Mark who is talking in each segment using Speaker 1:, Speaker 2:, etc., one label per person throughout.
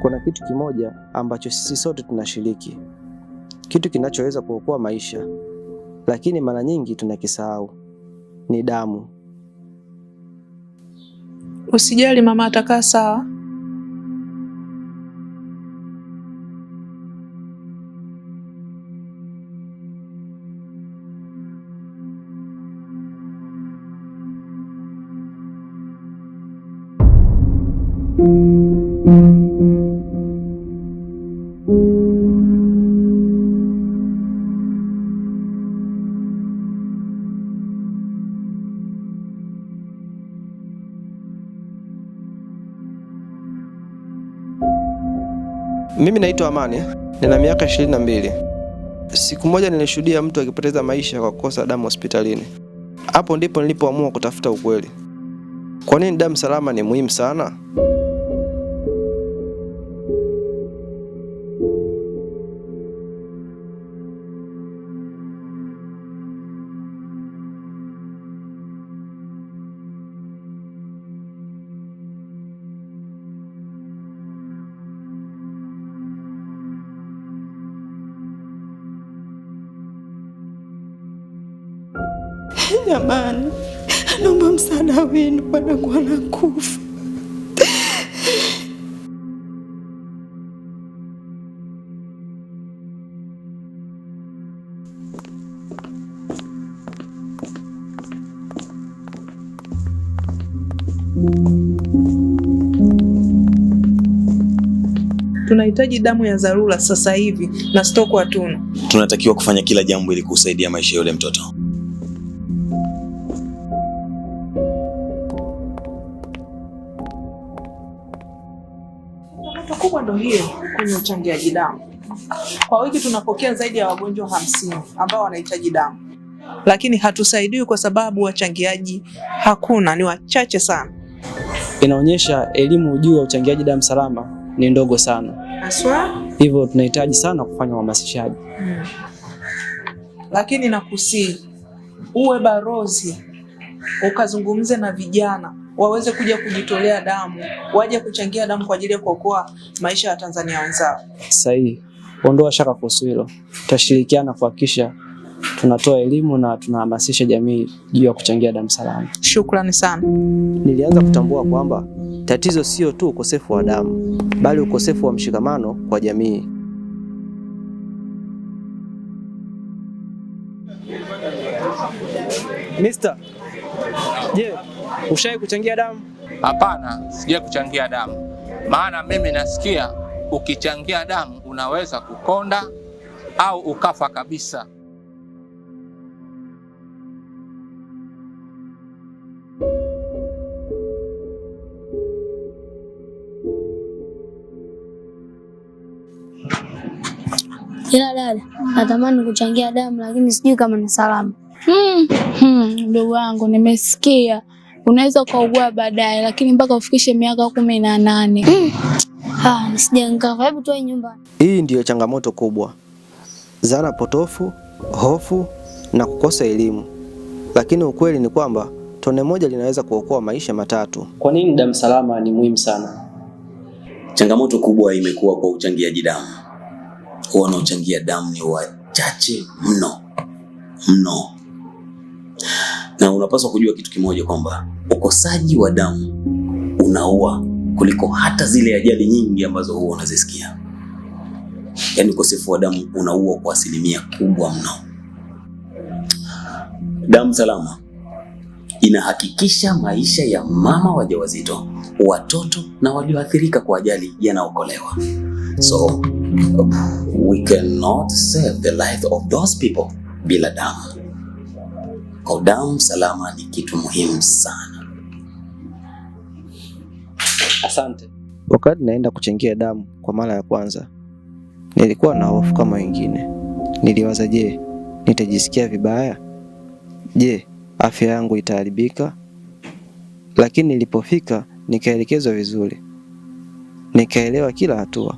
Speaker 1: kuna kitu kimoja ambacho sisi sote tunashiriki, kitu kinachoweza kuokoa maisha, lakini mara nyingi tunakisahau. Ni damu.
Speaker 2: Usijali mama, atakaa sawa.
Speaker 1: Mimi naitwa Amani, nina miaka 22. Siku moja nilishuhudia mtu akipoteza maisha kwa kukosa damu hospitalini. Hapo ndipo nilipoamua kutafuta ukweli. Kwa nini damu salama ni muhimu sana?
Speaker 3: Jamani, naomba msaada wenu, mwanangu anakufa.
Speaker 2: Tunahitaji damu ya dharura sasa hivi na stoko hatuna.
Speaker 4: Tunatakiwa kufanya kila jambo ili kusaidia maisha ya yule mtoto.
Speaker 2: Kubwa ndo hiyo kwenye uchangiaji damu. Kwa wiki tunapokea zaidi ya wagonjwa 50 ambao wanahitaji damu, lakini hatusaidiwi kwa sababu wachangiaji hakuna, ni wachache sana.
Speaker 1: Inaonyesha elimu juu ya uchangiaji damu salama ni ndogo sana.
Speaker 2: Aswa?
Speaker 1: Hivyo tunahitaji sana kufanya uhamasishaji.
Speaker 2: Lakini nakusihi uwe barozi, ukazungumze na vijana waweze kuja kujitolea damu, waje kuchangia damu kwa ajili ya kuokoa maisha ya Tanzania wenzao.
Speaker 1: Sahihi. Ondoa shaka kuhusu hilo. Tutashirikiana kuhakikisha tunatoa elimu na tunahamasisha jamii juu ya kuchangia damu salama.
Speaker 2: Shukrani sana.
Speaker 1: Nilianza kutambua kwamba tatizo sio tu ukosefu wa damu, bali ukosefu wa mshikamano kwa jamii. Mister, je, ushawahi kuchangia damu?
Speaker 5: Hapana, sija kuchangia damu. Maana mimi nasikia ukichangia damu unaweza kukonda au ukafa kabisa.
Speaker 6: Ila dada, natamani kuchangia damu lakini sijui kama ni salama.
Speaker 7: Ndugu wangu, nimesikia unaweza ukaugua baadaye, lakini mpaka ufikishe miaka 18.
Speaker 6: Nisije nikafa. Hebu toe nyumbani.
Speaker 1: Hii ndiyo changamoto kubwa. Zana potofu, hofu na kukosa elimu. Lakini ukweli ni kwamba tone moja linaweza kuokoa maisha matatu. Kwa nini damu salama ni muhimu sana?
Speaker 4: Changamoto kubwa imekuwa kwa uchangiaji damu. Wanaochangia damu ni wachache mno. Na unapaswa kujua kitu kimoja, kwamba ukosaji wa damu unaua kuliko hata zile ajali nyingi ambazo huwa unazisikia. Yaani ukosefu wa damu unaua kwa 1% kubwa mno. Damu salama inahakikisha maisha ya mama wajawazito, watoto na walioathirika kwa ajali yanaokolewa. So we cannot save the life of those people bila damu. Kwa damu salama ni kitu muhimu sana.
Speaker 1: Asante. Wakati naenda kuchangia damu kwa mara ya kwanza, nilikuwa na hofu kama wengine. Niliwaza, je, nitajisikia vibaya? Je, afya yangu itaharibika? Lakini nilipofika nikaelekezwa vizuri. Nikaelewa kila hatua.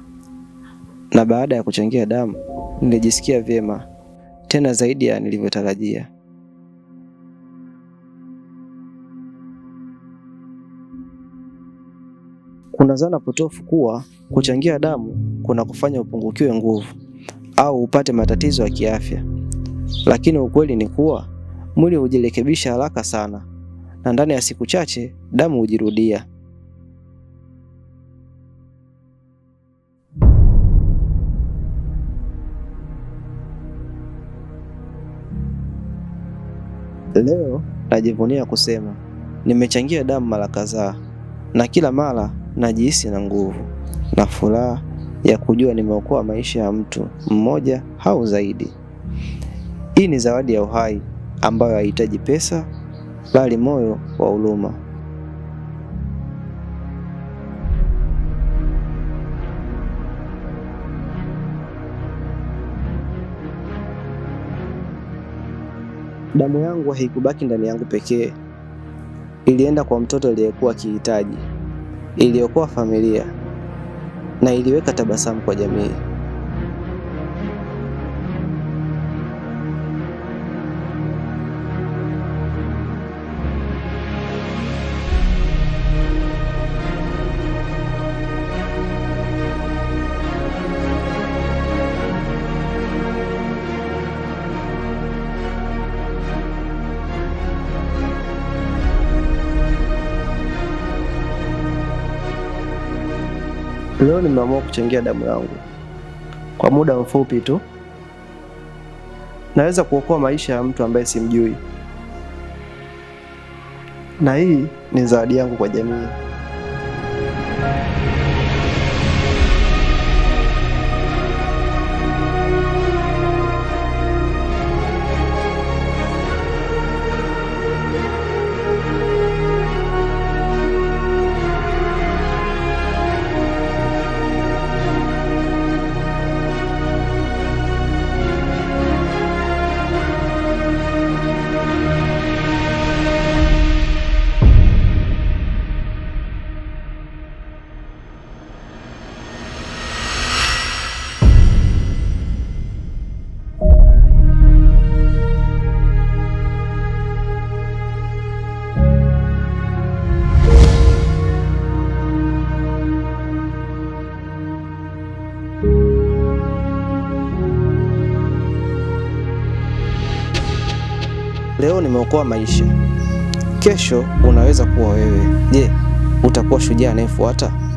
Speaker 1: Na baada ya kuchangia damu, nilijisikia vyema, tena zaidi ya nilivyotarajia. Kuna Kuna dhana potofu kuwa kuchangia damu kuna kufanya upungukiwe nguvu au upate matatizo ya kiafya, lakini ukweli ni kuwa mwili hujirekebisha haraka sana na ndani ya siku chache damu hujirudia. Leo najivunia kusema nimechangia damu mara kadhaa, na kila mara najihisi na nguvu na furaha ya kujua nimeokoa maisha ya mtu mmoja au zaidi. Hii ni zawadi ya uhai ambayo haihitaji pesa, bali moyo wa huruma. Damu yangu haikubaki ndani yangu pekee. Ilienda kwa mtoto aliyekuwa akihitaji, iliokoa familia na iliweka tabasamu kwa jamii. Leo nimeamua kuchangia damu yangu. Kwa muda mfupi tu naweza kuokoa maisha ya mtu ambaye simjui, na hii ni zawadi yangu kwa jamii. Leo nimeokoa maisha, kesho unaweza kuwa wewe. Je, utakuwa shujaa anayefuata?